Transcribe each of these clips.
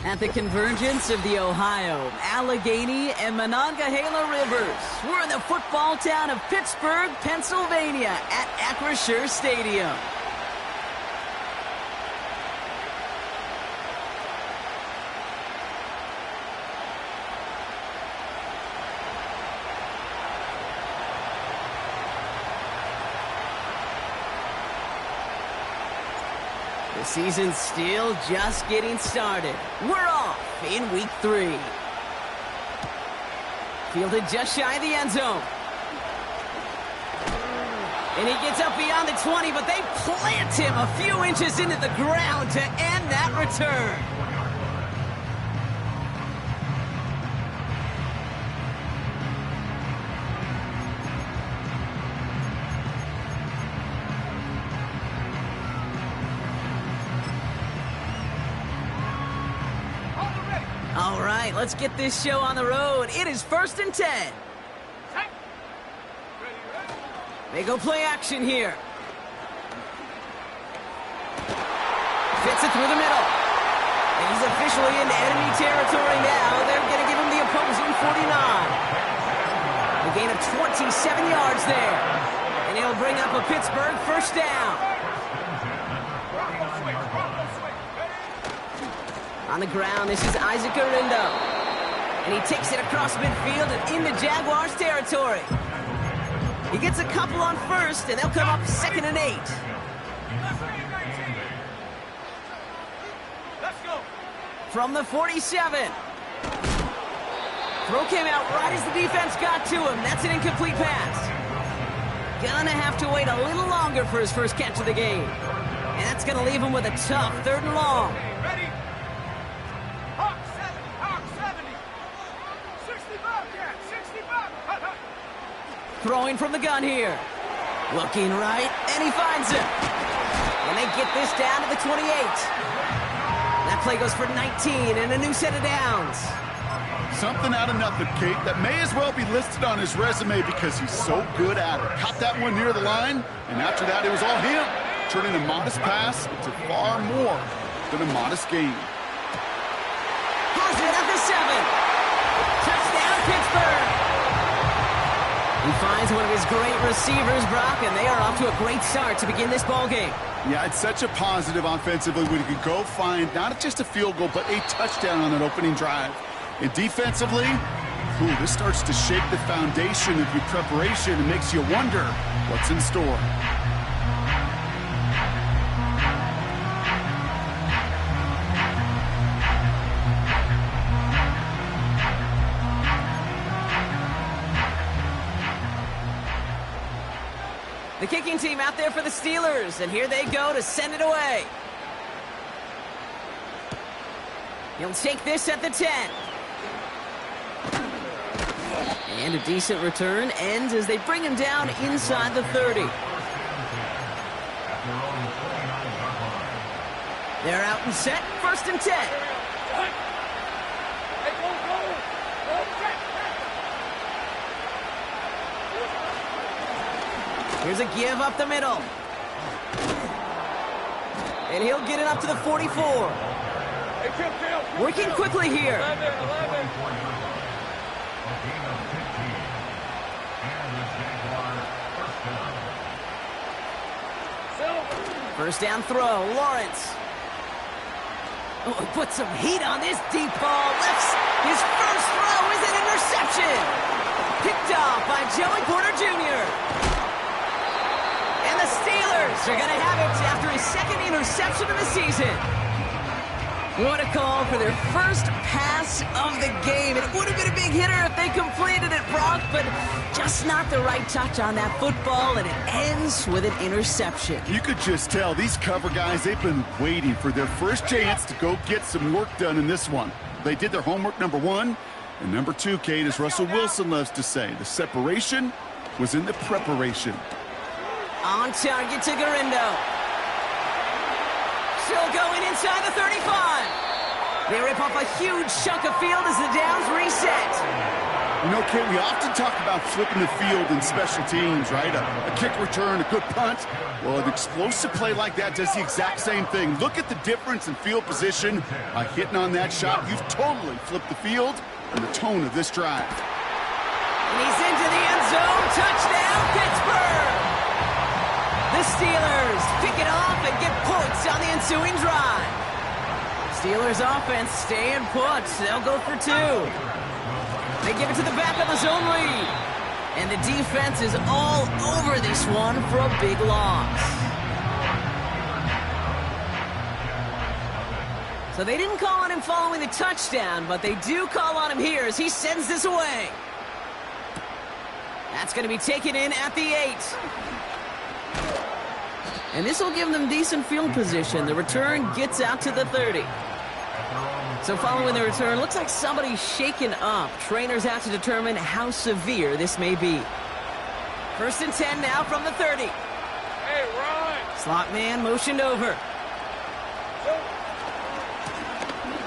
At the convergence of the Ohio, Allegheny, and Monongahela Rivers, we're in the football town of Pittsburgh, Pennsylvania at Acrisure Stadium. The season's still just getting started. We're off in week 3. Fielded just shy of the end zone. And he gets up beyond the 20, but they plant him a few inches into the ground to end that return. All right, let's get this show on the road. It is 1st and 10. They go play action here. Fits it through the middle. And he's officially into enemy territory now. They're going to give him the opposing 49. A gain of 27 yards there. And he'll bring up a Pittsburgh first down. On the ground, this is Isaac Orindo. And he takes it across midfield and into Jaguars territory. He gets a couple on first, and they'll come up 2nd and 8. Let's go. From the 47. Throw came out right as the defense got to him. That's an incomplete pass. Gonna have to wait a little longer for his first catch of the game. And that's gonna leave him with a tough 3rd and long. Ready? Hawk 70, 65, yeah, 65. Throwing from the gun here. Looking right, and he finds it. And they get this down to the 28. That play goes for 19 and a new set of downs. Something out of nothing, Kate, that may as well be listed on his resume because he's so good at it. Caught that one near the line, and after that it was all him, turning a modest pass into far more than a modest gain. Has it at the 7. Touchdown, Pittsburgh. He finds one of his great receivers, Brock, and they are off to a great start to begin this ball game. Yeah, it's such a positive offensively when you could go find not just a field goal, but a touchdown on an opening drive. And defensively, this starts to shake the foundation of your preparation and makes you wonder what's in store. The kicking team out there for the Steelers, and here they go to send it away. He'll take this at the 10. And a decent return ends as they bring him down inside the 30. They're out and set, 1st and 10. Here's a give up the middle. And he'll get it up to the 44. Working quickly here. First down throw, Lawrence. Oh, he put some heat on this deep ball. Lifts. His first throw is an interception. Picked off by Joey Porter Jr. And the Steelers are going to have it after his 2nd interception of the season. What a call for their first pass of the game. It would have been a big hitter if they completed it, Brock, but just not the right touch on that football, and it ends with an interception. You could just tell these cover guys, they've been waiting for their first chance to go get some work done in this one. They did their homework, number 1. And number 2, Kate, as Russell Wilson loves to say, the separation was in the preparation. On target to Garindo. Still going inside the 35. They rip off a huge chunk of field as the downs reset. You know, Kate, we often talk about flipping the field in special teams, right? A kick return, a good punt. Well, an explosive play like that does the exact same thing. Look at the difference in field position. By hitting on that shot, you've totally flipped the field and the tone of this drive. And he's into the end zone. Touchdown, Pittsburgh! The Steelers pick it off and get points on the ensuing drive. Steelers offense staying put. They'll go for 2. They give it to the back of the zone lead. And the defense is all over this one for a big loss. So they didn't call on him following the touchdown, but they do call on him here as he sends this away. That's going to be taken in at the 8. And this will give them decent field position. The return gets out to the 30. So following the return, looks like somebody's shaken up. Trainers have to determine how severe this may be. 1st and 10 now from the 30. Hey, run! Slot man motioned over.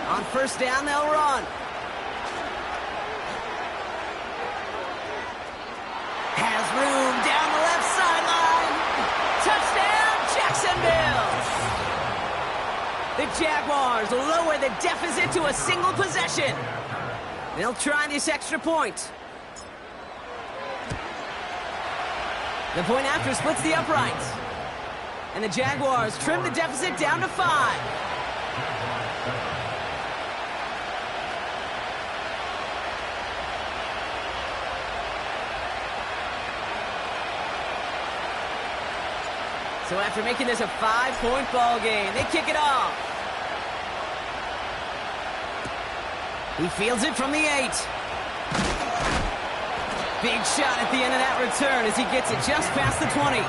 On 1st down, they'll run. Has room down the left sideline. Touchdown, Jacksonville! The Jaguars lower the deficit to a single possession. They'll try this extra point. The point after splits the uprights. And the Jaguars trim the deficit down to 5. So after making this a 5-point ball game, they kick it off. He fields it from the 8. Big shot at the end of that return as he gets it just past the 20.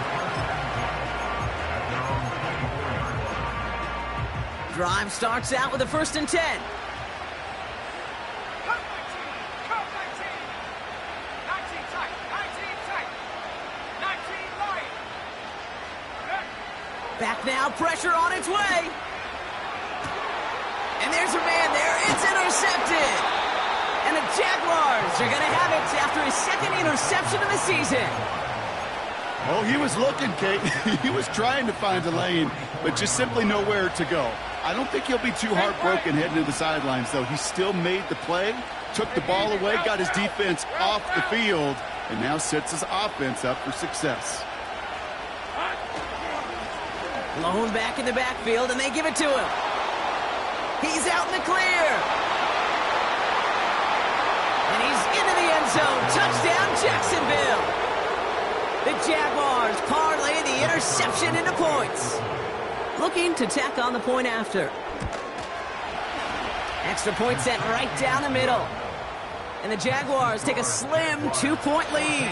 Drive starts out with a 1st and 10. Back now, pressure on its way. And there's a man there. It's intercepted. And the Jaguars are going to have it after his 2nd interception of the season. Oh, he was looking, Kate. He was trying to find a lane, but just simply nowhere to go. I don't think he'll be too heartbroken heading to the sidelines, though. He still made the play, took the ball away, got his defense off the field, and now sets his offense up for success. Blown back in the backfield, and they give it to him. He's out in the clear. And he's into the end zone. Touchdown, Jacksonville. The Jaguars parlay the interception into points. Looking to tack on the point after. Extra point sent right down the middle. And the Jaguars take a slim 2-point lead.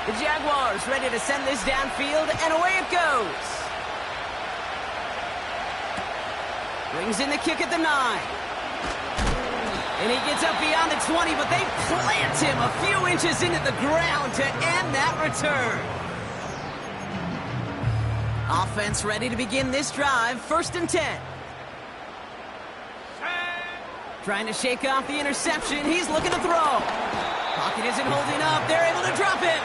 The Jaguars ready to send this downfield, and away it goes. Brings in the kick at the 9. And he gets up beyond the 20, but they plant him a few inches into the ground to end that return. Offense ready to begin this drive, 1st and 10. Trying to shake off the interception. He's looking to throw. Pocket isn't holding up. They're able to drop it.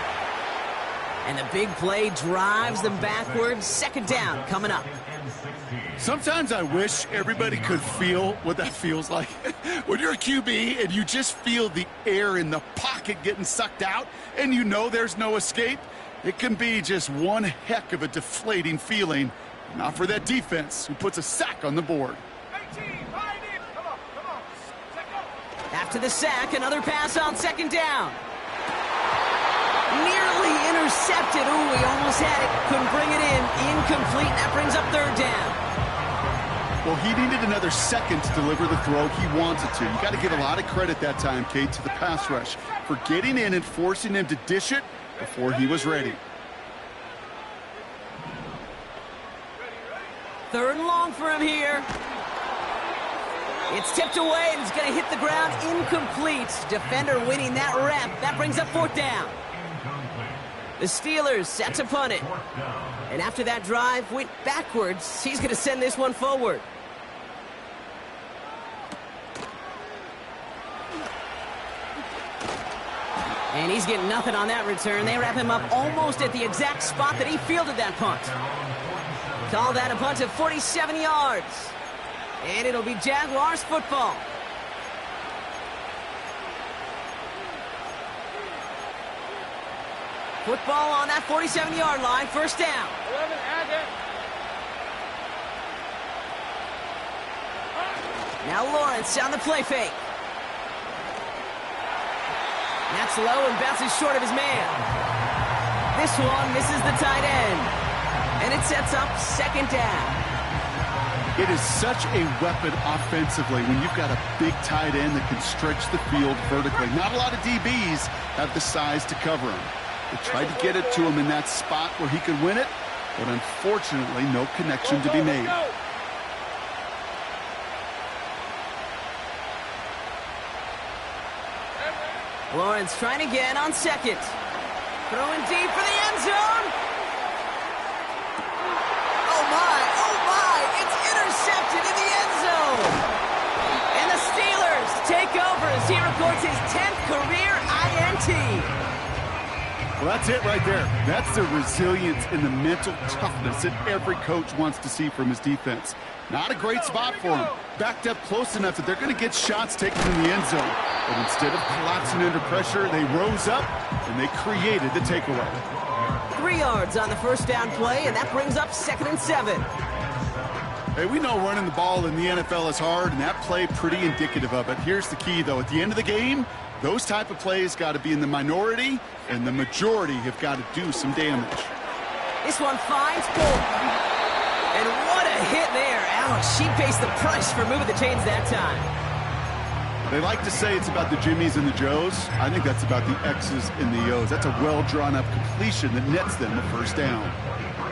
And the big play drives them backwards. 2nd down coming up. Sometimes I wish everybody could feel what that feels like. When you're a QB and you just feel the air in the pocket getting sucked out and you know there's no escape, it can be just one heck of a deflating feeling. Not for that defense who puts a sack on the board. 18, behind him. Come on. Check up. After the sack, another pass on 2nd down. Nearly intercepted. Ooh, he almost had it. Couldn't bring it in. Incomplete. That brings up 3rd down. Well, he needed another second to deliver the throw he wanted to. You got to give a lot of credit that time, Kate, to the pass rush for getting in and forcing him to dish it before he was ready. 3rd and long for him here. It's tipped away and it's going to hit the ground incomplete. Defender winning that rep. That brings up 4th down. The Steelers set to punt it. And after that drive went backwards, he's going to send this one forward. And he's getting nothing on that return. They wrap him up almost at the exact spot that he fielded that punt. Call that a punt of 47 yards. And it'll be Jaguars football. Football on that 47-yard line, first down. 11, add it. Now Lawrence on the play fake. That's low and bounces short of his man. This one misses the tight end. And it sets up second down. It is such a weapon offensively when you've got a big tight end that can stretch the field vertically. Not a lot of DBs have the size to cover him. They tried to get it to him in that spot where he could win it, but unfortunately, no connection to be made. Lawrence trying again on second. Throwing deep for the end zone. Oh my, it's intercepted in the end zone. And the Steelers take over as he records his 10th career INT. Well, that's it right there. That's the resilience and the mental toughness that every coach wants to see from his defense. Not a great spot for him. Backed up close enough that they're going to get shots taken in the end zone. But instead of collapsing under pressure, they rose up and they created the takeaway. 3 yards on the first down play, and that brings up 2nd and 7. Hey, we know running the ball in the NFL is hard, and that play pretty indicative of it. Here's the key, though. At the end of the game, those type of plays got to be in the minority, and the majority have got to do some damage. This one finds Bolton. And what a hit there. Ouch, she pays the price for moving the chains that time. They like to say it's about the Jimmies and the Joes. I think that's about the X's and the O's. That's a well-drawn-up completion that nets them a first down.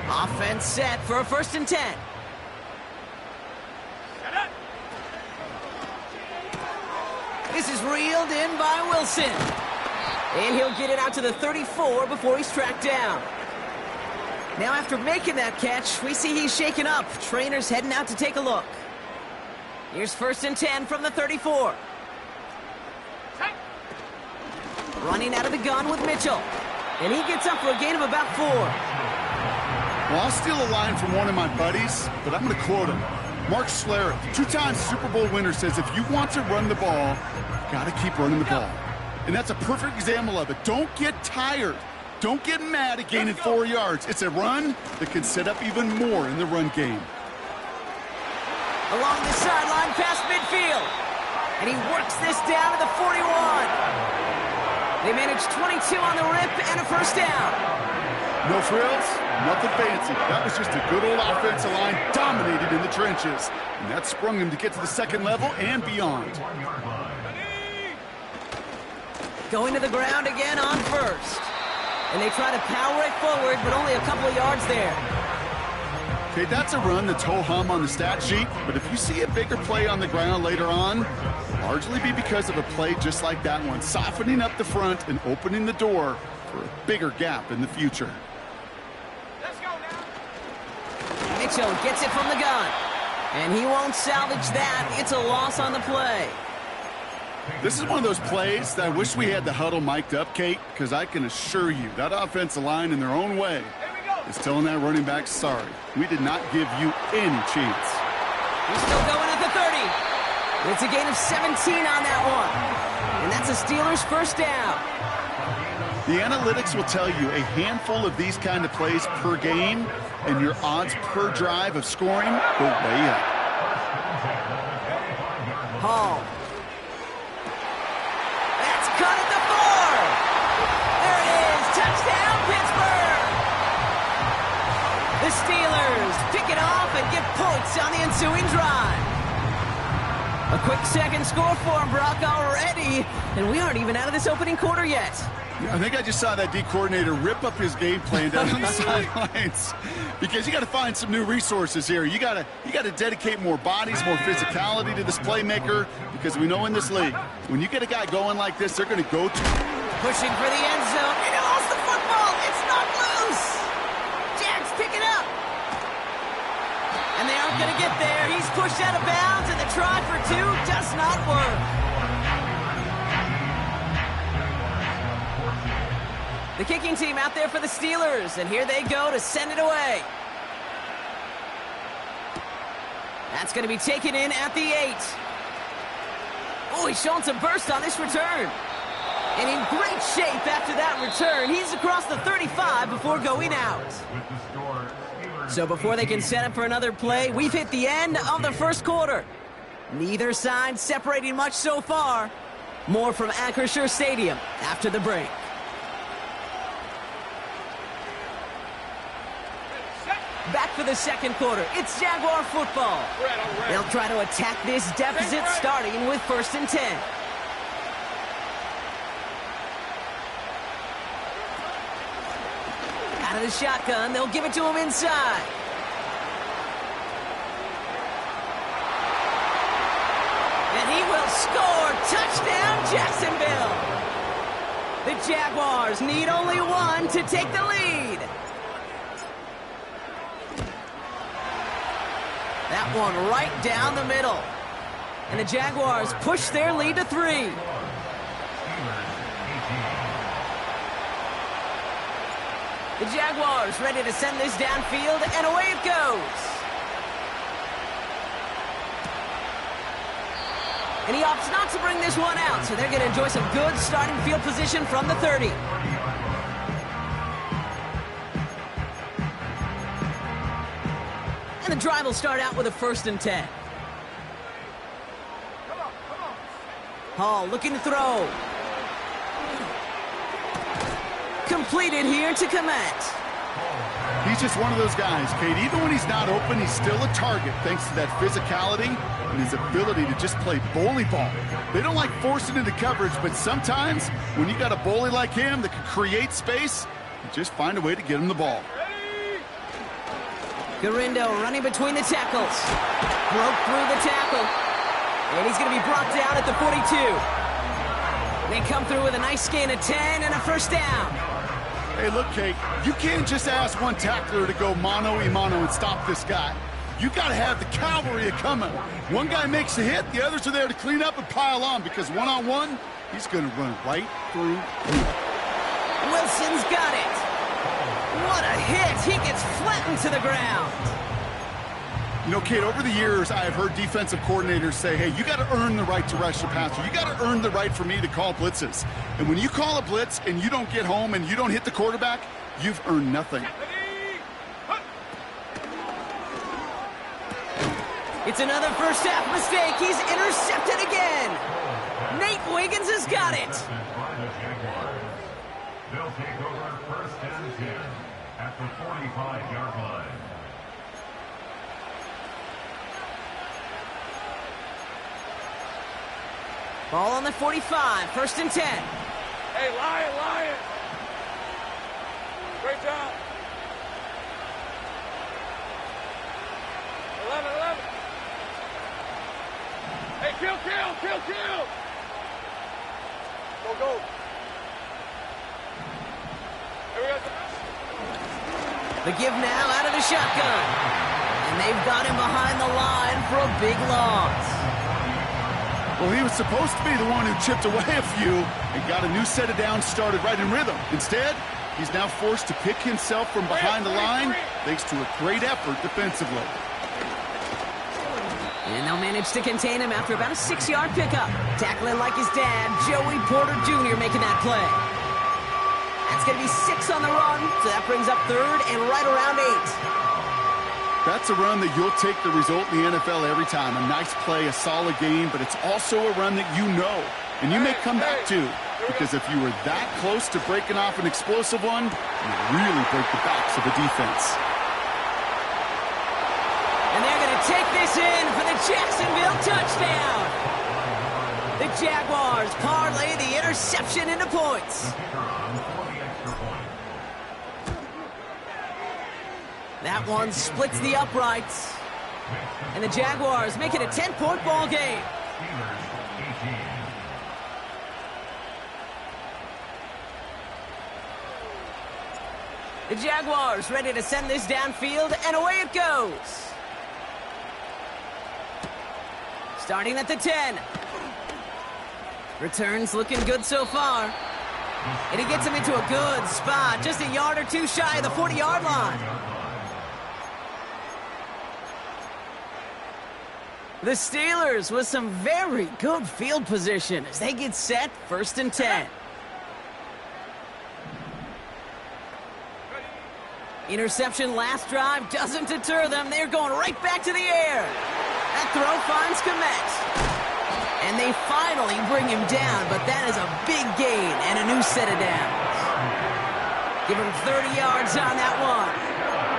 Offense set for a 1st and 10. This is reeled in by Wilson. And he'll get it out to the 34 before he's tracked down. Now after making that catch, we see he's shaken up. Trainer's heading out to take a look. Here's 1st and 10 from the 34. Running out of the gun with Mitchell. And he gets up for a gain of about 4. Well, I'll steal a line from one of my buddies, but I'm going to quote him. Mark Schlereth, 2-time Super Bowl winner, says if you want to run the ball, you got to keep running the ball. And that's a perfect example of it. Don't get tired. Don't get mad at gaining 4 yards. It's a run that can set up even more in the run game. Along the sideline past midfield. And he works this down to the 41. They managed 22 on the rip and a first down. No frills, nothing fancy. That was just a good old offensive line dominated in the trenches. And that sprung him to get to the second level and beyond. Going to the ground again on first. And they try to power it forward, but only a couple of yards there. Okay, that's a run that's ho-hum on the stat sheet, but if you see a bigger play on the ground later on, largely be because of a play just like that one, softening up the front and opening the door for a bigger gap in the future. Let's go now. Mitchell gets it from the gun. And he won't salvage that. It's a loss on the play. This is one of those plays that I wish we had the huddle mic'd up, Kate, because I can assure you that offensive line in their own way is telling that running back, sorry, we did not give you any chance. He's still going at the 30. It's a gain of 17 on that one. And that's a Steelers first down. The analytics will tell you a handful of these kind of plays per game, and your odds per drive of scoring go way up. Hall. That's cut at the 4. There it is. Touchdown, Pittsburgh. The Steelers pick it off and get points on the ensuing drive. A quick second score for him, Brock, already. And we aren't even out of this opening quarter yet. I think I just saw that D coordinator rip up his game plan down on the sidelines, because you got to find some new resources here. You got to dedicate more bodies, more physicality to this playmaker, because we know in this league, when you get a guy going like this, they're going to go to pushing for the end zone, and he lost the football. It's not loose. Jags pick it not going to get there. He's pushed out of bounds, and the try for two does not work. The kicking team out there for the Steelers, and here they go to send it away. That's going to be taken in at the 8. Oh, he's showing some burst on this return. And in great shape after that return. He's across the 35 before going out. So before they can set up for another play, we've hit the end of the first quarter. Neither side separating much so far. More from Acrisure Stadium after the break. Back for the second quarter. It's Jaguar football. They'll try to attack this deficit starting with 1st and 10. Out of the shotgun, they'll give it to him inside. And he will score. Touchdown, Jacksonville. The Jaguars need only one to take the lead. That one right down the middle. And the Jaguars push their lead to 3. The Jaguars ready to send this downfield, and away it goes. And he opts not to bring this one out, so they're going to enjoy some good starting field position from the 30. And the drive will start out with a 1st and 10. Hall looking to throw. Completed here to Kmet. He's just one of those guys, Kate. Even when he's not open, he's still a target thanks to that physicality and his ability to just play bully ball. They don't like forcing into coverage, but sometimes when you got a bully like him that can create space, you just find a way to get him the ball. Garindo running between the tackles. Broke through the tackle. And he's going to be brought down at the 42. They come through with a nice gain of 10 and a 1st down. Hey, look, Kate, you can't just ask one tackler to go mano-a-mano and stop this guy. You got to have the cavalry coming. One guy makes a hit, the others are there to clean up and pile on, because one-on-one, he's going to run right through you. Wilson's got it. What a hit. He gets flattened to the ground. You know, Kate, over the years, I have heard defensive coordinators say, hey, you got to earn the right to rush the passer. You got to earn the right for me to call blitzes. And when you call a blitz and you don't get home and you don't hit the quarterback, you've earned nothing. It's another first half mistake. He's intercepted again. Nate Wiggins has got it. They'll take over 1st and 10 at the 45-yard line. Ball on the 45, 1st and 10. Hey, Lion! Great job. 11. Hey, kill! Go. Here we go. The give now out of the shotgun. And they've got him behind the line for a big loss. Well, he was supposed to be the one who chipped away a few and got a new set of downs started right in rhythm. Instead, he's now forced to pick himself from behind the line thanks to a great effort defensively. And they'll manage to contain him after about a 6-yard pickup. Tackling like his dad, Joey Porter Jr. making that play. That's going to be 6 on the run, so that brings up 3rd and right around 8. That's a run that you'll take the result in the NFL every time. A nice play, a solid game, but it's also a run that you know, and you may come back to, because if you were that close to breaking off an explosive one, you really break the backs of the defense. And they're going to take this in for the Jacksonville touchdown. The Jaguars parlay the interception into points. That one splits the uprights. And the Jaguars make it a 10-point ball game. The Jaguars ready to send this downfield, and away it goes. Starting at the 10. Returns looking good so far. And he gets him into a good spot, just a yard or two shy of the 40-yard line. The Steelers with some very good field position as they get set, 1st and 10. Interception last drive doesn't deter them. They're going right back to the air. That throw finds Kmet. And they finally bring him down, but that is a big gain and a new set of downs. Give him 30 yards on that one.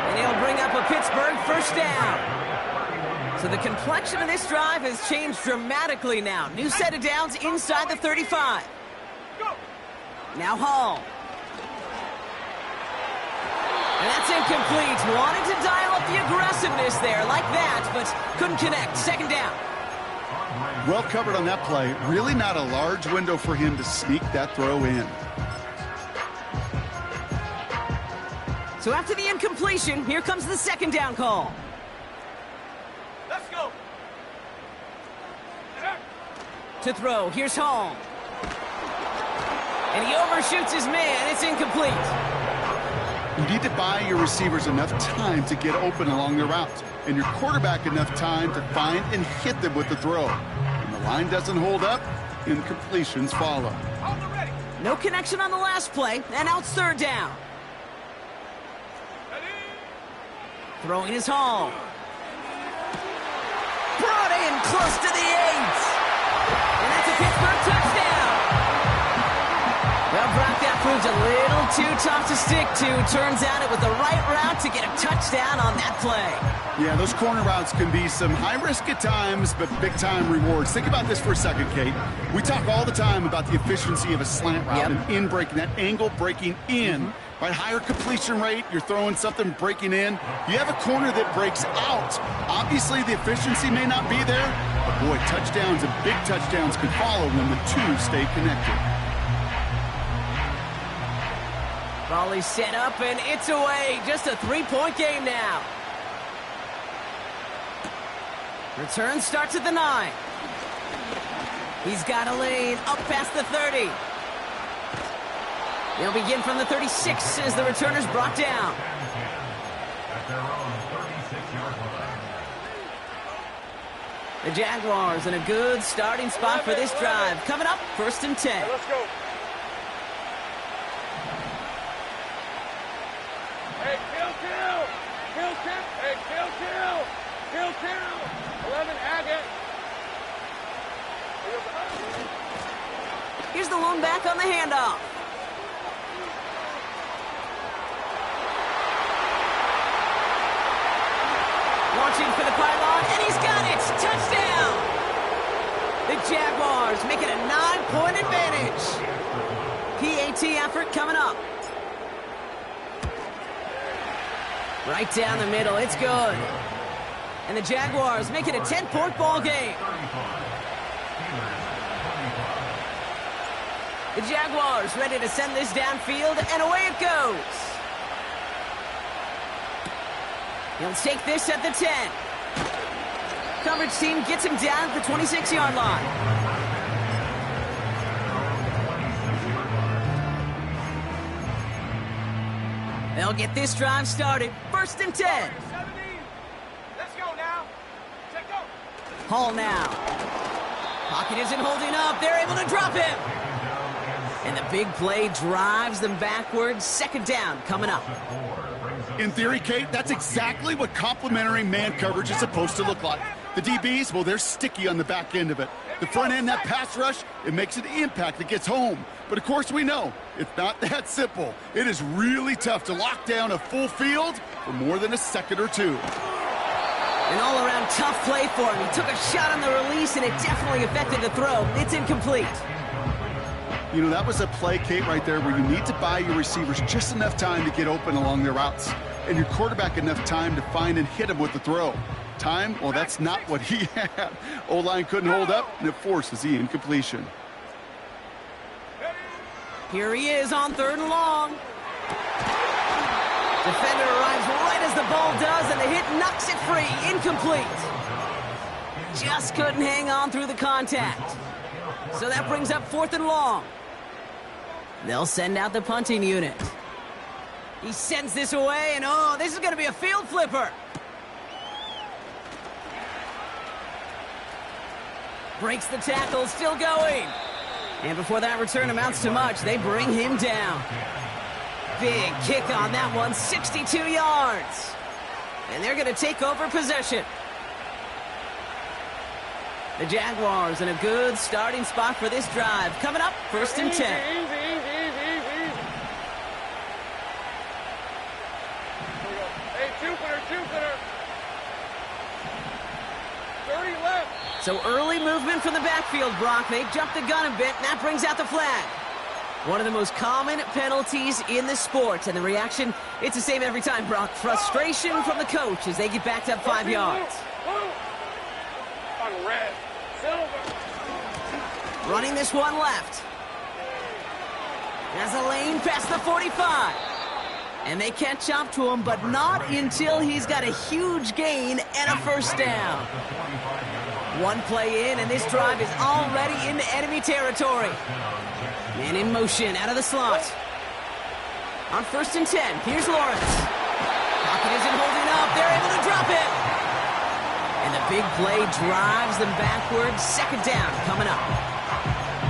And he'll bring up a Pittsburgh 1st down. So the complexion of this drive has changed dramatically now. New set of downs inside the 35. Now Hall. And that's incomplete. Wanted to dial up the aggressiveness there like that, but couldn't connect. 2nd down. Well covered on that play. Really not a large window for him to sneak that throw in. So after the incompletion, here comes the 2nd down call. Let's go. To throw, here's Hall. And he overshoots his man. It's incomplete. You need to buy your receivers enough time to get open along their routes, and your quarterback enough time to find and hit them with the throw. When the line doesn't hold up, incompletions follow. No connection on the last play, and now it's 3rd down. Throwing his Hall. Brought in close to the 8. And that's a Pittsburgh touchdown. Well, Brock, that proved a little too tough to stick to. Turns out it was the right route to get a touchdown on that play. Yeah, those corner routes can be some high risk at times, but big-time rewards. Think about this for a second, Kate. We talk all the time about the efficiency of a slant route and in breaking, that angle breaking in. By higher completion rate, you're throwing something breaking in. You have a corner that breaks out. Obviously, the efficiency may not be there, but boy, touchdowns and big touchdowns can follow when the two stay connected. Volley set up, and it's away. Just a 3-point game now. Return starts at the 9. He's got a lane up past the 30. They'll begin from the 36 as the returner's brought down. At their own 36-yard line. The Jaguars in a good starting spot for this drive. Coming up, 1st and 10. Let's go. Hey, kill. Hey, kill. 11, Agate. Here's the lone back on the handoff. Launching for the pylon, and he's got it! Touchdown! The Jaguars make it a 9-point advantage. PAT effort coming up. Right down the middle, it's good. And the Jaguars make it a 10-point ball game. The Jaguars ready to send this downfield, and away it goes. He'll take this at the 10. Coverage team gets him down at the 26-yard line. They'll get this drive started. 1st and 10. 17. Let's go now. Take go. Hall now. Pocket isn't holding up. They're able to drop him. And the big play drives them backwards. 2nd down coming up. In theory, Kate, that's exactly what complementary man coverage is supposed to look like. The DBs, well, they're sticky on the back end of it. The front end, that pass rush, it makes an impact that gets home. But, of course, we know it's not that simple. It is really tough to lock down a full field for more than a second or two. An all-around tough play for him. He took a shot on the release, and it definitely affected the throw. It's incomplete. You know, that was a play, Kate, right there where you need to buy your receivers just enough time to get open along their routes, and your quarterback enough time to find and hit him with the throw. Time, well, that's not what he had. O-line couldn't hold up, and it forces the incompletion. Here he is on 3rd and long. Defender arrives right as the ball does, and the hit knocks it free. Incomplete. just couldn't hang on through the contact. So that brings up 4th and long. They'll send out the punting unit. He sends this away, and oh, this is going to be a field flipper. Breaks the tackle, still going. And before that return amounts to much, they bring him down. Big kick on that one, 62 yards. And they're going to take over possession. The Jaguars in a good starting spot for this drive. Coming up, 1st and 10. Hey, Jupiter. 30 left. So early movement from the backfield, Brock. They jumped the gun a bit, and that brings out the flag. One of the most common penalties in the sport, and the reaction, it's the same every time, Brock. Frustration from the coach as they get backed up 5 yards. On red. Silver. Running this one left. Has a lane past the 45. And they catch up to him, but not until he's got a huge gain and a 1st down. One play in, and this drive is already into enemy territory. Man in motion, out of the slot. On 1st and 10, here's Lawrence. Pocket isn't holding up, they're able to drop it. And the big play drives them backwards. 2nd down coming up.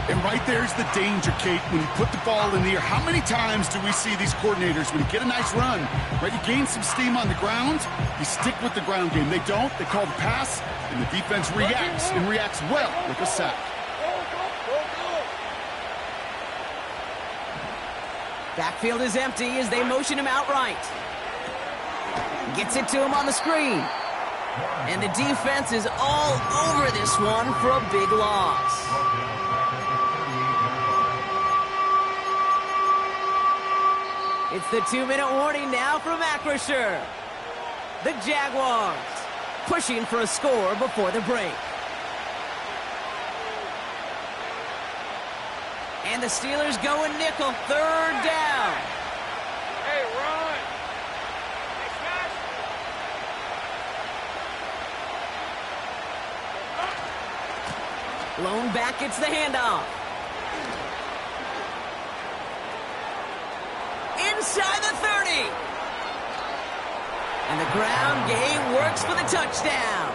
And right there's the danger, Kate, when you put the ball in the air. How many times do we see these coordinators, when you get a nice run, right, you gain some steam on the ground, you stick with the ground game. They don't, they call the pass, and the defense reacts, and reacts well with a sack. Backfield is empty as they motion him outright. Gets it to him on the screen. And the defense is all over this one for a big loss. It's the 2-minute warning now from Acrisure. The Jaguars pushing for a score before the break. And the Steelers going nickel, 3rd down. Hey, run. Lone back gets the handoff. Inside the 30. And the ground game works for the touchdown.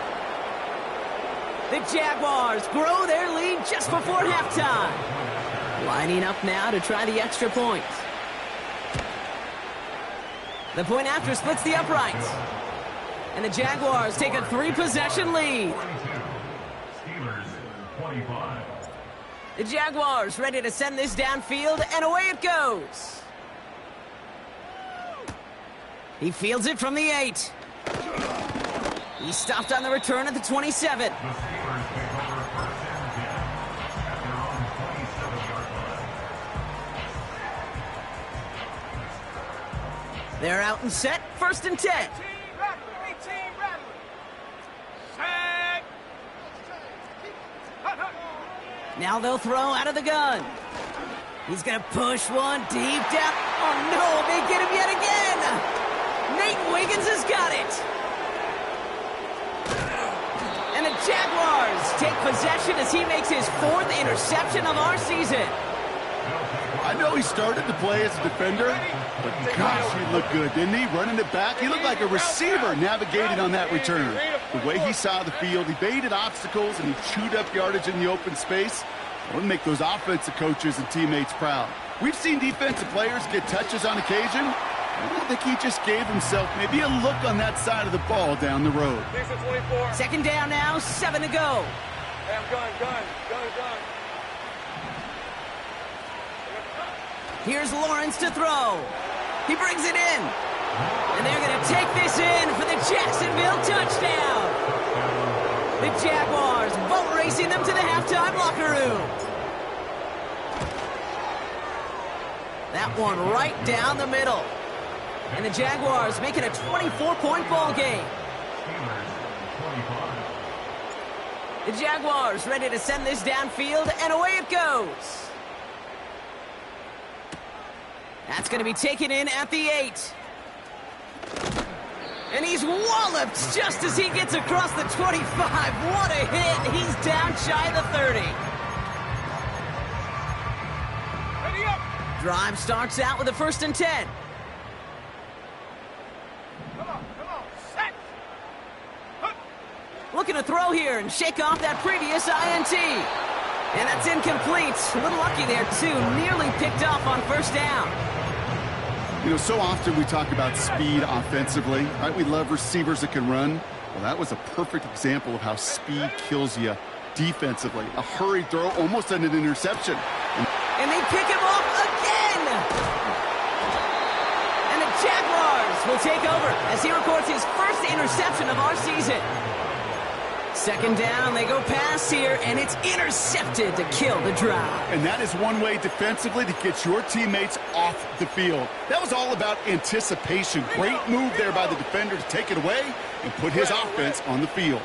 The Jaguars grow their lead just before halftime. Lining up now to try the extra point. The point after splits the uprights. And the Jaguars take a 3-possession lead. Steelers 25. The Jaguars ready to send this downfield, and away it goes. He fields it from the 8. He stopped on the return at the 27. The Steelers take over 1st and 10 at their own 27-yard line. They're out and set, 1st and 10. Team Rattler. Sack. Now they'll throw out of the gun. He's going to push one deep down. Oh, no, they get him yet again. Nate Wiggins has got it. And the Jaguars take possession as he makes his 4th interception of our season. I know he started to play as a defender, but gosh, he looked good, didn't he? Running it back, he looked like a receiver navigating on that return. The way he saw the field, he baited obstacles, and he chewed up yardage in the open space. It would make those offensive coaches and teammates proud. We've seen defensive players get touches on occasion. I think he just gave himself maybe a look on that side of the ball down the road. 2nd down now, 7 to go. Hey, I'm gun. Here's Lawrence to throw. He brings it in. And they're going to take this in for the Jacksonville touchdown. The Jaguars boat racing them to the halftime locker room. That one right down the middle. And the Jaguars make it a 24-point ball game. The Jaguars ready to send this downfield, and away it goes. That's going to be taken in at the 8. And he's walloped just as he gets across the 25. What a hit. He's down shy of the 30. Ready up. Drive starts out with a 1st and 10. Come on, set. Looking to throw here and shake off that previous INT. And that's incomplete. A little lucky there, too. Nearly picked off on 1st down. You know, so often we talk about speed offensively, right? We love receivers that can run. Well, that was a perfect example of how speed kills you defensively. A hurried throw, almost an interception. And they pick him off again! And the Jaguars will take over as he records his first interception of our season. 2nd down, they go pass here, and it's intercepted to kill the drive. And that is one way defensively to get your teammates off the field. That was all about anticipation. Great move there by the defender to take it away and put his offense on the field.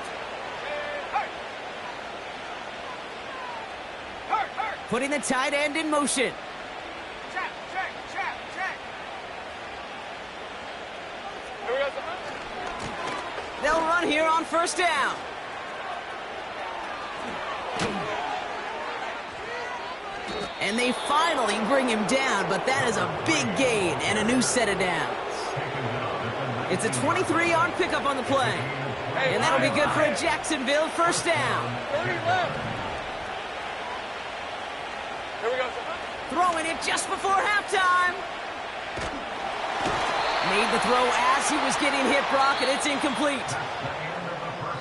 Putting the tight end in motion. Check. Here we go. They'll run here on 1st down. And they finally bring him down, but that is a big gain and a new set of downs. It's a 23-yard pickup on the play. And that'll be good for a Jacksonville 1st down. 30 left. Here we go. Throwing it just before halftime. Made the throw as he was getting hit, Brock, and it's incomplete.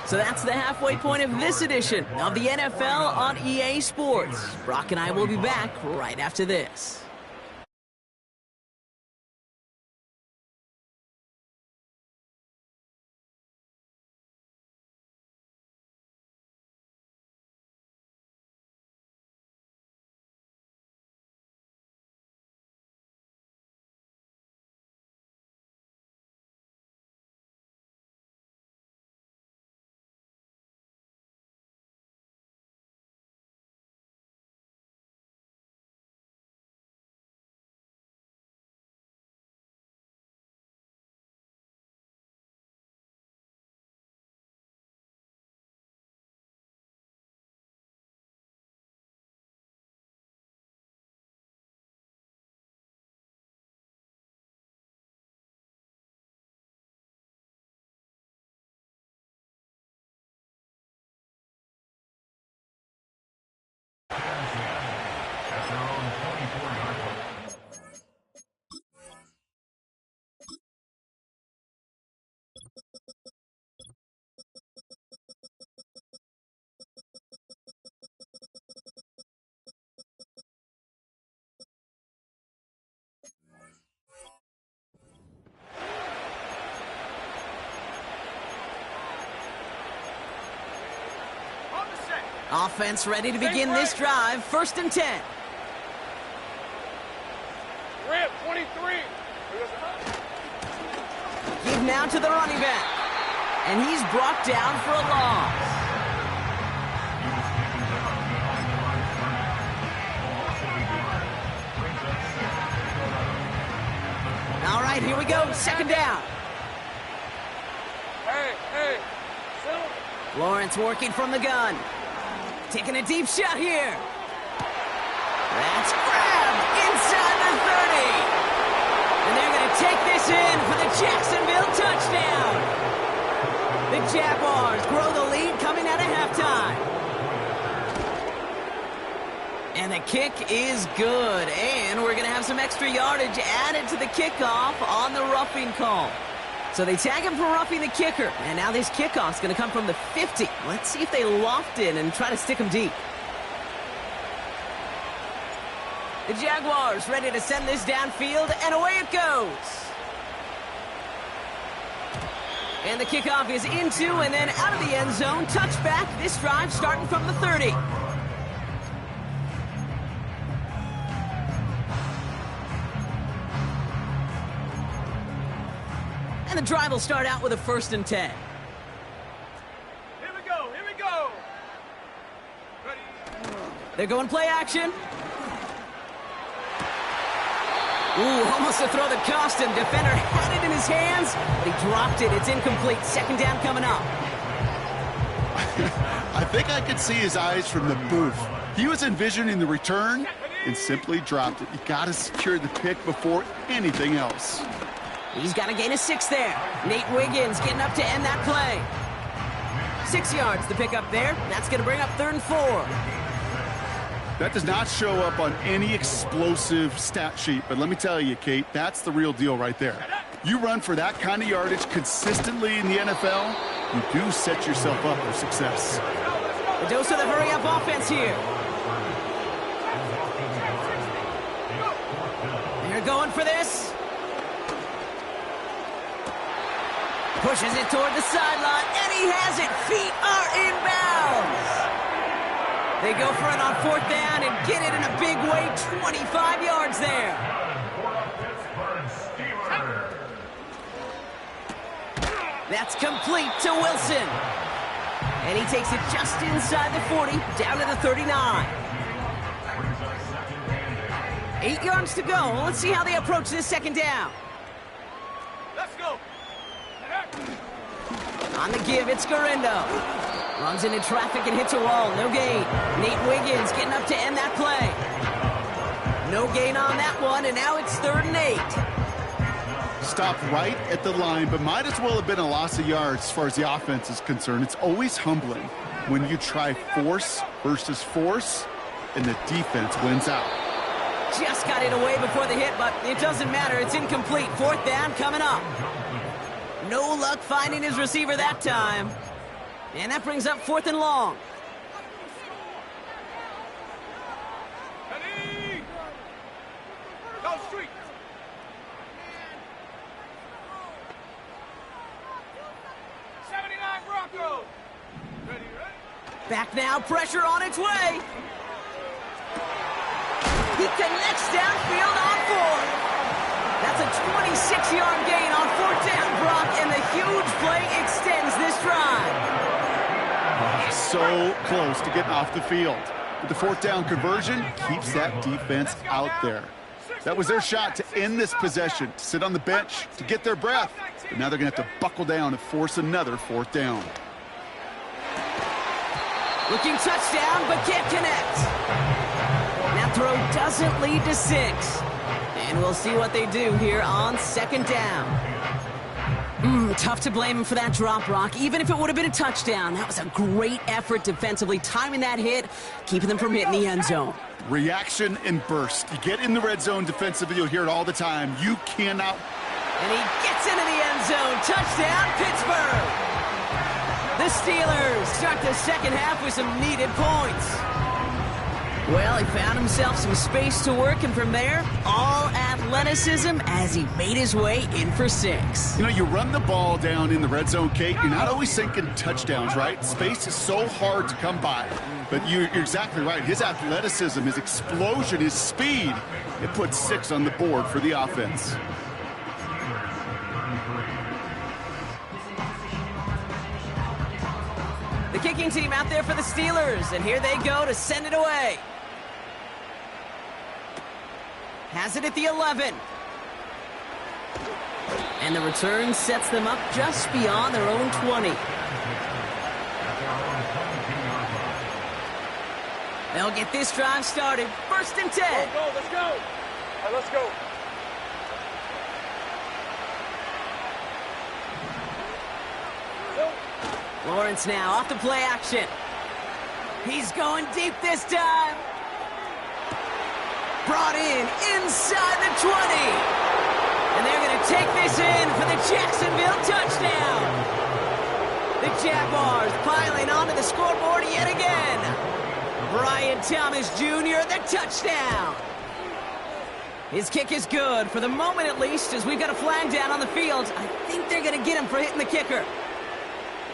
So that's the halfway point of this edition of the NFL on EA Sports. Brock and I will be back right after this. At their own 24-yard line. On the set. Offense ready to begin this drive. 1st and 10. Rip, 23. Give now to the running back. And he's brought down for a loss. All right, here we go. 2nd down. Hey. Lawrence working from the gun. Taking a deep shot here. That's grabbed inside the 30. And they're going to take this in for the Jacksonville touchdown. The Jaguars grow the lead coming out of halftime. And the kick is good. And we're going to have some extra yardage added to the kickoff on the roughing call. So they tag him for roughing the kicker. And now this kickoff's going to come from the 50. Let's see if they loft in and try to stick him deep. The Jaguars ready to send this downfield, and away it goes. And the kickoff is into and then out of the end zone. Touchback, this drive starting from the 30. And the drive will start out with a 1st and 10. Here we go. Ready. They're going play action. Ooh, almost a throw that cost him. Defender had it in his hands, but he dropped it. It's incomplete. Second down coming up. I think I could see his eyes from the booth. He was envisioning the return and simply dropped it. You got to secure the pick before anything else. He's got to gain a 6 there. Nate Wiggins getting up to end that play. 6 yards the pick up there. That's going to bring up 3rd and 4. That does not show up on any explosive stat sheet, but let me tell you, Kate, that's the real deal right there. You run for that kind of yardage consistently in the NFL, you do set yourself up for success. A dose of the hurry-up offense here. They're going for this. Pushes it toward the sideline, and he has it. Feet are inbounds. They go for it on 4th down and get it in a big way. 25 yards there. That's complete to Wilson. And he takes it just inside the 40, down to the 39. 8 yards to go. Let's see how they approach this second down. Let's go. On the give, it's Garindo. Runs into traffic and hits a wall. No gain. Nate Wiggins getting up to end that play. No gain on that one, and now it's 3rd and 8. Stopped right at the line, but might as well have been a loss of yards as far as the offense is concerned. It's always humbling when you try force versus force, and the defense wins out. Just got it away before the hit, but it doesn't matter. It's incomplete. 4th down coming up. No luck finding his receiver that time. And that brings up 4th and long. Ready? Go street. Broncos. Ready? Back now, pressure on its way. He connects downfield on 4th. That's a 26-yard gain on 4th down, Brock, and the huge play extends this drive. So close to getting off the field. But the 4th down conversion keeps that defense out there. That was their shot to end this possession, to sit on the bench, to get their breath. But now they're going to have to buckle down and force another 4th down. Looking touchdown, but can't connect. That throw doesn't lead to 6. And we'll see what they do here on 2nd down. Tough to blame him for that drop, Brock. Even if it would have been a touchdown, that was a great effort defensively, timing that hit, keeping them from hitting the end zone. Reaction and burst. You get in the red zone defensively, you'll hear it all the time. You cannot. And he gets into the end zone. Touchdown, Pittsburgh. The Steelers start the second half with some needed points. Well, he found himself some space to work, and from there, all athleticism as he made his way in for 6. You know, you run the ball down in the red zone, Kate, you're not always thinking touchdowns, right? Space is so hard to come by. But you're exactly right. His athleticism, his explosion, his speed, it puts 6 on the board for the offense. The kicking team out there for the Steelers, and here they go to send it away. Has it at the 11. And the return sets them up just beyond their own 20. They'll get this drive started. 1st and 10. Let's go, let's go. All right, let's go. Lawrence now off the play action. He's going deep this time. Brought in inside the 20. And they're going to take this in for the Jacksonville touchdown. The Jaguars piling onto the scoreboard yet again. Brian Thomas Jr., the touchdown. His kick is good, for the moment at least, as we've got a flag down on the field. I think they're going to get him for hitting the kicker.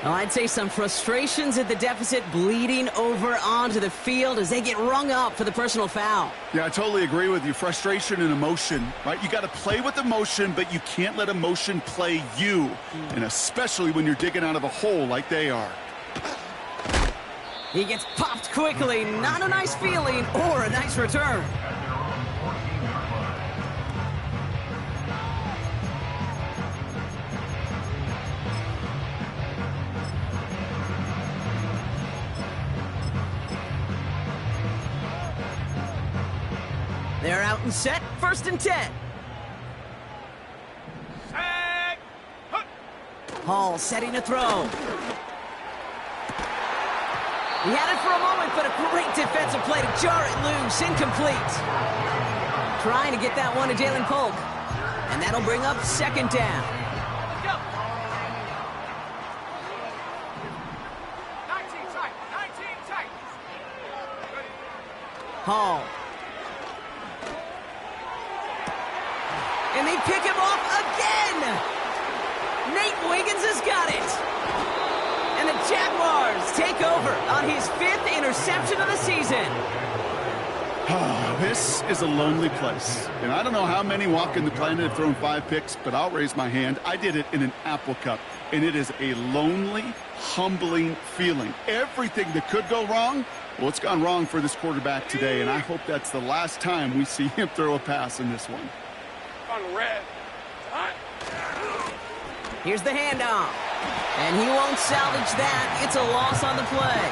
Well, I'd say some frustrations at the deficit bleeding over onto the field as they get rung up for the personal foul. Yeah, I totally agree with you. Frustration and emotion, right? You got to play with emotion, but you can't let emotion play you, and especially when you're digging out of a hole like they are. He gets popped quickly. Not a nice feeling or a nice return. They're out and set, 1st and 10. Set. Hook. Hall setting a throw. He had it for a moment, but a great defensive play to jar it loose. Incomplete. Trying to get that one to Jalen Polk. And that'll bring up 2nd down. Go. 19 tight. 19 tight. Ready. Hall. And they pick him off again. Nate Wiggins has got it. And the Jaguars take over on his 5th interception of the season. This is a lonely place. And I don't know how many walking the planet have thrown 5 picks, but I'll raise my hand. I did it in an Apple Cup. And it is a lonely, humbling feeling. Everything that could go wrong, well, it's gone wrong for this quarterback today. And I hope that's the last time we see him throw a pass in this one. On red. Hot. Here's the handoff. And he won't salvage that. It's a loss on the play.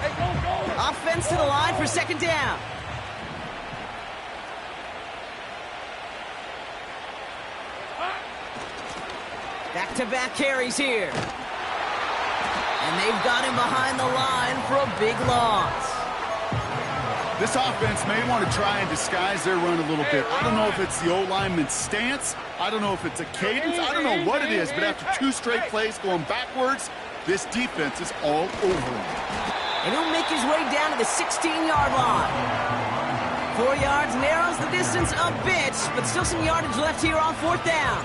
Hey, go. Offense to the line for 2nd down. Back-to-back carries here. And they've got him behind the line for a big loss. This offense may want to try and disguise their run a little bit. I don't know if it's the O-lineman's stance. I don't know if it's a cadence. I don't know what it is, but after 2 straight plays going backwards, this defense is all over him. And he'll make his way down to the 16-yard line. 4 yards narrows the distance a bit, but still some yardage left here on 4th down.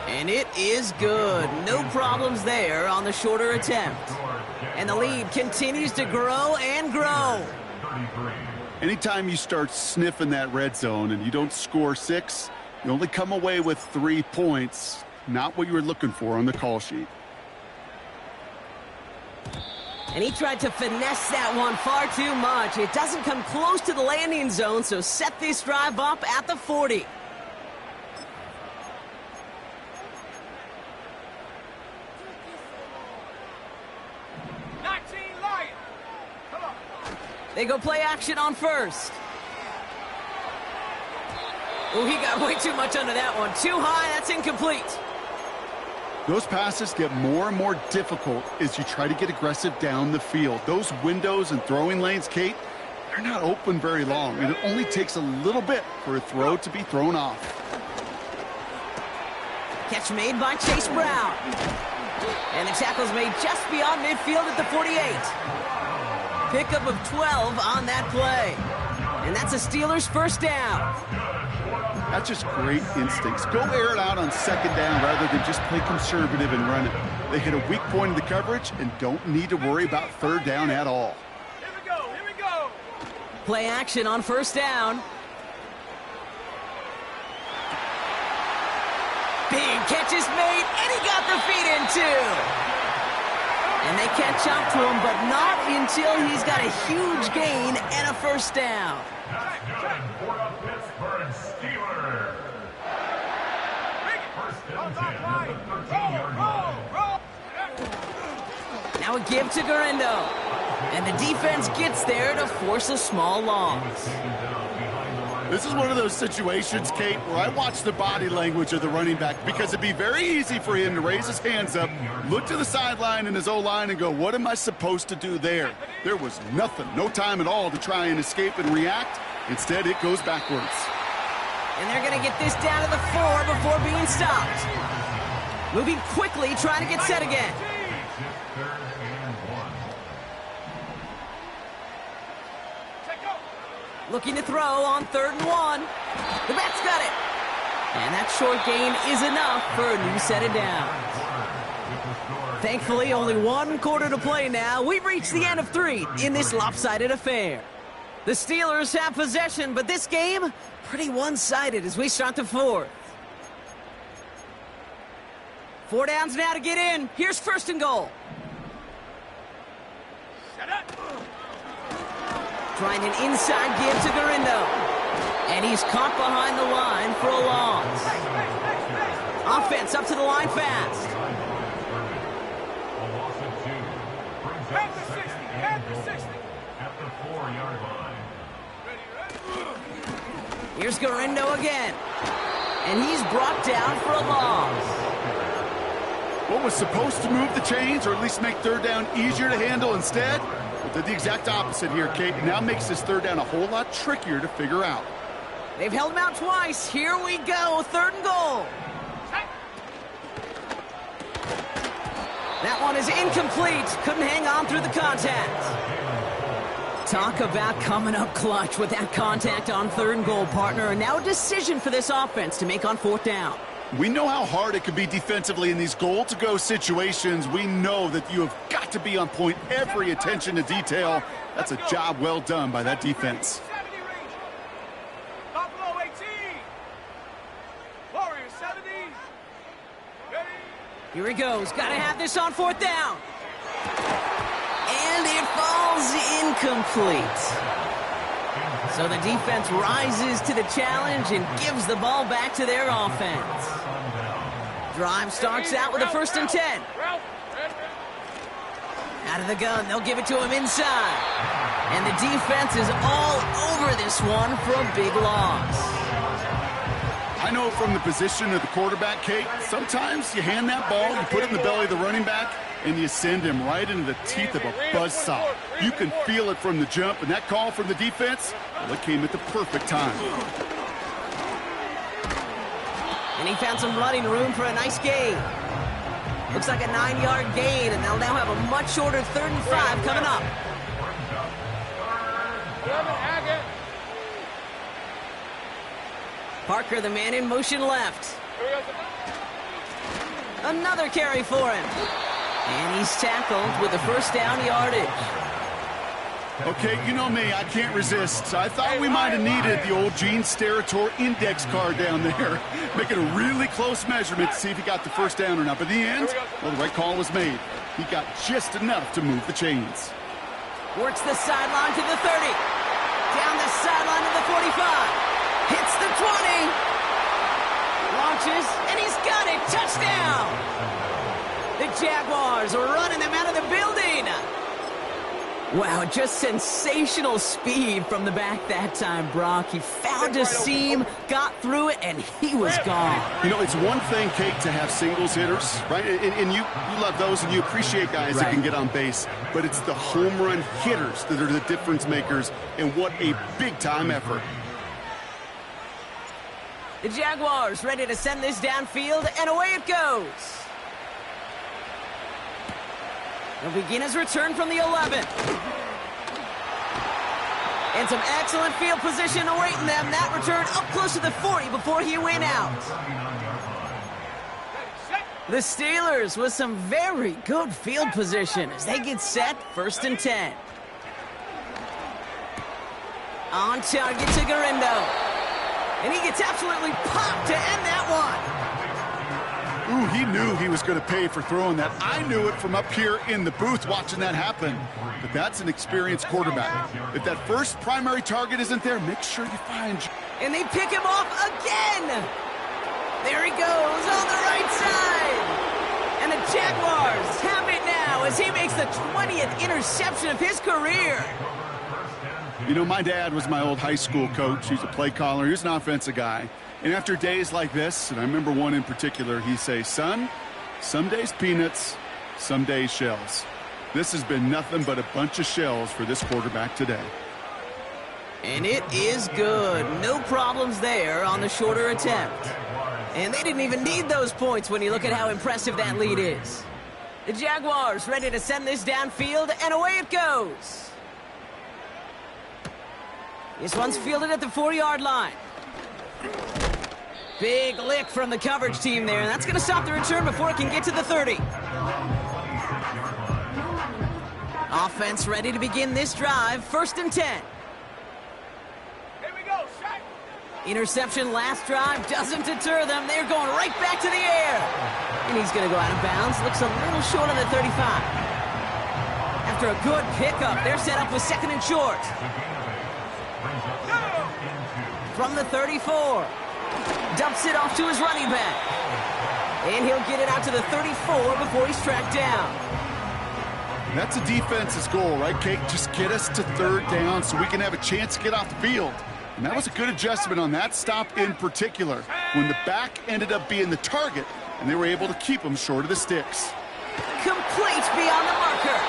And it is good. No problems there on the shorter attempt. And the lead continues to grow and grow. Anytime you start sniffing that red zone and you don't score 6, you only come away with 3 points. Not what you were looking for on the call sheet. And he tried to finesse that one far too much. It doesn't come close to the landing zone, so set this drive up at the 40. They go play action on 1st. Oh, he got way too much under that one. Too high, that's incomplete. Those passes get more and more difficult as you try to get aggressive down the field. Those windows and throwing lanes, Kate, they're not open very long, and it only takes a little bit for a throw to be thrown off. Catch made by Chase Brown. And the tackle's made just beyond midfield at the 48. Pickup of 12 on that play. And that's a Steelers 1st down. That's just great instincts. Go air it out on 2nd down rather than just play conservative and run it. They hit a weak point in the coverage and don't need to worry about 3rd down at all. Here we go. Play action on 1st down. Big catch is made, and he got the feet in too. And they catch up to him, but not until he's got a huge gain and a 1st down. That's good for the Pittsburgh Steelers. First and 10 at the 13-yard line. Now a give to Garindo. And the defense gets there to force a small loss. This is one of those situations, Kate, where I watch the body language of the running back because it'd be very easy for him to raise his hands up, look to the sideline in his O-line and go, what am I supposed to do there? There was nothing, no time at all to try and escape and react. Instead, it goes backwards. And they're going to get this down to the 4 before being stopped. Moving quickly, trying to get set again. Looking to throw on 3rd and 1. The Bats got it. And that short gain is enough for a new set of downs. Thankfully, only 1 quarter to play now. We've reached the end of 3 in this lopsided affair. The Steelers have possession, but this game, pretty one-sided as we start the 4th. 4 downs now to get in. Here's 1st and goal. Set up. Trying an inside give to Garindo. And he's caught behind the line for a loss. Offense up to the line fast. loss of 2. Brings At up the 60, second at and the goal 60. at the 4-yard line. Here's Garindo again. And he's brought down for a loss. What was supposed to move the chains, or at least make third down easier to handle instead? Well, did the exact opposite here, Kate. It now makes this third down a whole lot trickier to figure out. They've held him out twice. Here we go, 3rd and goal. That one is incomplete. Couldn't hang on through the contact. Talk about coming up clutch with that contact on 3rd and goal, partner. And now a decision for this offense to make on 4th down. We know how hard it can be defensively in these goal-to-go situations. We know that you have got to be on point, every attention to detail. That's a job well done by that defense. 70 range. Buffalo 18. Warriors 70. Ready? Here he goes. Got to have this on 4th down. And it falls incomplete. So the defense rises to the challenge and gives the ball back to their offense. Drive starts out with a 1st and 10. Out of the gun, they'll give it to him inside. And the defense is all over this one for a big loss. I know from the position of the quarterback, Kate, sometimes you hand that ball, you put it in the belly of the running back, and you send him right into the teeth of a buzzsaw. You can feel it from the jump, and that call from the defense, well, it came at the perfect time. And he found some running room for a nice gain. Looks like a 9-yard gain, and they'll now have a much shorter 3rd and 5 coming up. Parker, the man in motion left. Another carry for him. And he's tackled with a 1st down yardage. Okay, you know me, I can't resist. I thought we might have needed the old Gene Steratore index card down there. Making a really close measurement to see if he got the 1st down or not. But in the end, well, the right call was made. He got just enough to move the chains. Works the sideline to the 30. Down the sideline to the 45. Hits the 20. Launches, and he's got it. Touchdown. The Jaguars are running them out of the building. Wow, just sensational speed from the back that time, Brock. He found a seam, got through it, and he was gone. You know, it's one thing, Kate, to have singles hitters, right? And you love those, and you appreciate guys that can get on base. But it's the home run hitters that are the difference makers, and what a big-time effort. The Jaguars ready to send this downfield, and away it goes. He'll begin his return from the 11. And some excellent field position awaiting them. That return up close to the 40 before he went out. The Steelers with some very good field position as they get set, 1st and 10. On target to Garindo. And he gets absolutely popped to end that one. Ooh, he knew he was going to pay for throwing that. I knew it from up here in the booth watching that happen. But that's an experienced quarterback. If that first primary target isn't there, make sure you find... And they pick him off again. There he goes on the right side. And the Jaguars have it now as he makes the 20th interception of his career. You know, my dad was my old high school coach. He's a play caller. He was an offensive guy. And after days like this, and I remember one in particular, he'd say, son, some days peanuts, some days shells. This has been nothing but a bunch of shells for this quarterback today. And it is good. No problems there on the shorter attempt. And they didn't even need those points when you look at how impressive that lead is. The Jaguars ready to send this downfield, and away it goes. This one's fielded at the 4-yard line. Big lick from the coverage team there, and that's going to stop the return before it can get to the 30. Offense ready to begin this drive, 1st and 10. Here we go, set. Interception last drive doesn't deter them. They're going right back to the air. And he's going to go out of bounds. Looks a little short of the 35. After a good pickup, they're set up with 2nd and short. From the 34. Dumps it off to his running back. And he'll get it out to the 34 before he's tracked down. That's a defense's goal, right, Kate? Just get us to third down so we can have a chance to get off the field. And that was a good adjustment on that stop in particular, when the back ended up being the target, and they were able to keep him short of the sticks. Complete beyond the marker.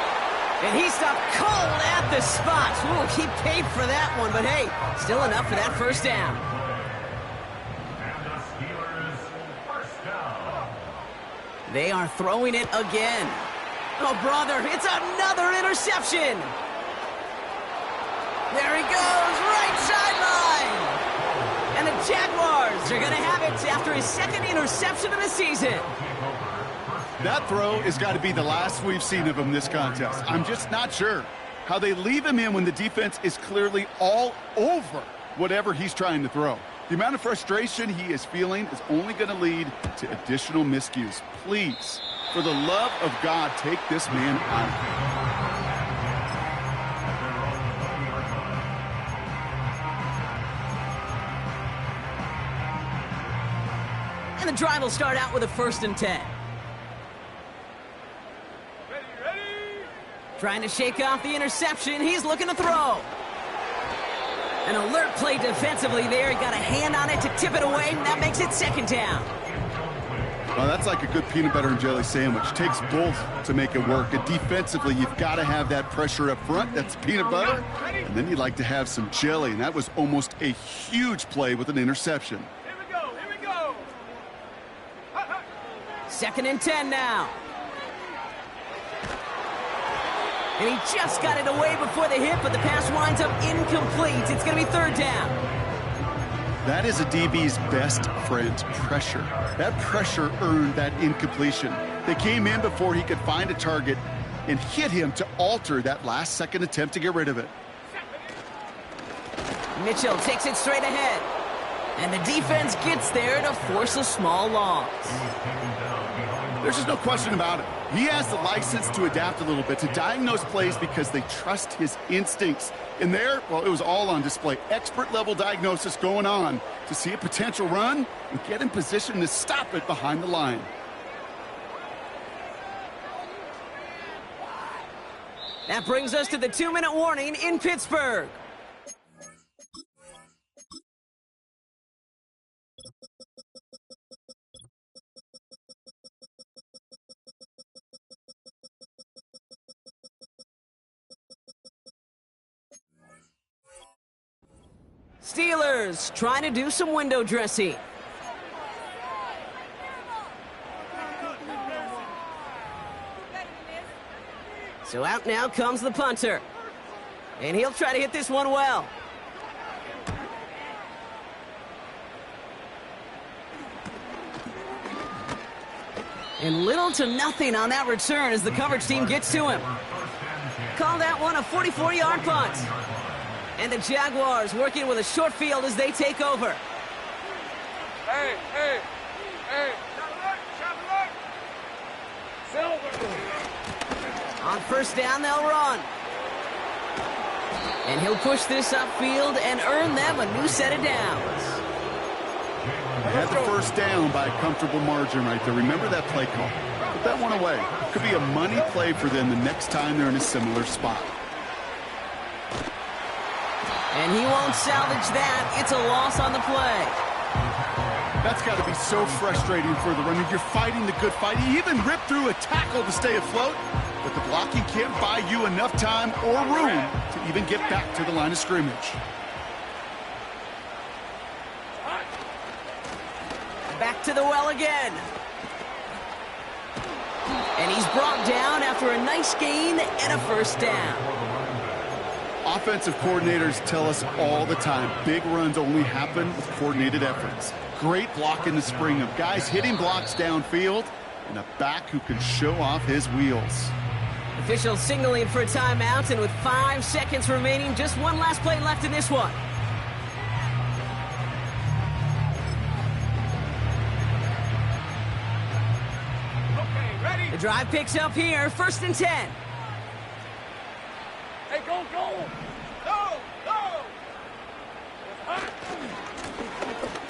And he stopped cold at the spot. Ooh, he paid for that one, but hey, still enough for that first down. And the Steelers first down. They are throwing it again. Oh, brother, it's another interception. There he goes, right sideline. And the Jaguars are going to have it after his second interception of the season. That throw has got to be the last we've seen of him this contest. I'm just not sure how they leave him in when the defense is clearly all over whatever he's trying to throw. The amount of frustration he is feeling is only going to lead to additional miscues. Please, for the love of God, take this man out. And the drive will start out with a 1st and 10. Ready. Trying to shake off the interception. He's looking to throw. An alert play defensively there. He got a hand on it to tip it away, and that makes it 2nd down. Well, that's like a good peanut butter and jelly sandwich. Takes both to make it work. And defensively, you've got to have that pressure up front. That's peanut butter. And then you'd like to have some jelly. And that was almost a huge play with an interception. Here we go. 2nd and 10 now. And he just got it away before the hit, but the pass winds up incomplete. It's going to be 3rd down. That is a DB's best friend, pressure. That pressure earned that incompletion. They came in before he could find a target and hit him to alter that last-second attempt to get rid of it. Mitchell takes it straight ahead. And the defense gets there to force a small loss. There's just no question about it. He has the license to adapt a little bit, to diagnose plays because they trust his instincts. And there, well, it was all on display. Expert-level diagnosis going on to see a potential run and get in position to stop it behind the line. That brings us to the 2-minute warning in Pittsburgh. Steelers trying to do some window dressing. So out now comes the punter. And he'll try to hit this one well. And little to nothing on that return as the coverage team gets to him. Call that one a 44-yard punt. And the Jaguars working with a short field as they take over. Hey. On 1st down, they'll run. And he'll push this upfield and earn them a new set of downs. They had the 1st down by a comfortable margin right there. Remember that play call. Put that one away. Could be a money play for them the next time they're in a similar spot. And he won't salvage that. It's a loss on the play. That's got to be so frustrating for the runner. You're fighting the good fight. You even ripped through a tackle to stay afloat, but the blocking can't buy you enough time or room to even get back to the line of scrimmage. Back to the well again. And he's brought down after a nice gain and a 1st down. Offensive coordinators tell us all the time, big runs only happen with coordinated efforts. Great block in the spring of guys hitting blocks downfield and a back who can show off his wheels. Officials signaling for a timeout, and with 5 seconds remaining, just one last play left in this one. Okay, ready? The drive picks up here, 1st and 10. Hey, go!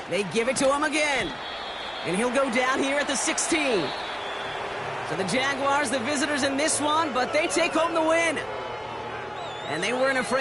They give it to him again. And he'll go down here at the 16. So the Jaguars, the visitors in this one, but they take home the win. And they weren't afraid.